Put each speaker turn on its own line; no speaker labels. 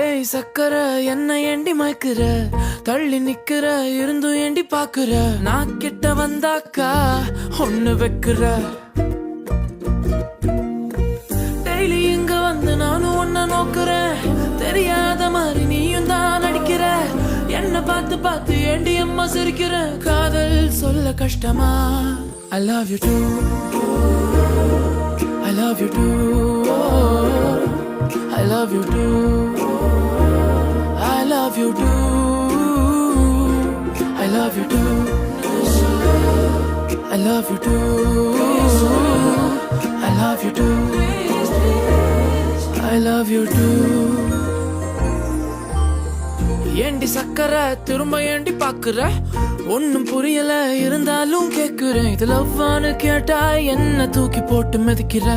ஏய் சக்கர என்ன ஏண்டி மயக்குற, தள்ளி நிக்கிற இருந்து ஏண்டி பாக்குற, நான் கிட்ட வந்தாக்கா ஒண்ணு வைக்கிற. டெய்லி இங்க வந்து நானும் ஒன்ன நோக்குறேன், தெரியாத மாதிரி நீயும் தான் நடிக்கிற. என்ன பார்த்து பார்த்து ஏண்டி அம்மா சிரிக்கிற, காதல் சொல்ல கஷ்டமா. I love you too, I love you too, I love you too, I love you too, I love you too, I love you too, I love you too, I love you too. ஏண்டி சக்கர திரும்ப ஏண்டி பாக்குற, ஒன்னும் புரியல இருந்தாலும் கேக்குறேன். இது லவ்வான்னு கேட்டா என்ன தூக்கி போட்டு மிதிக்கிற.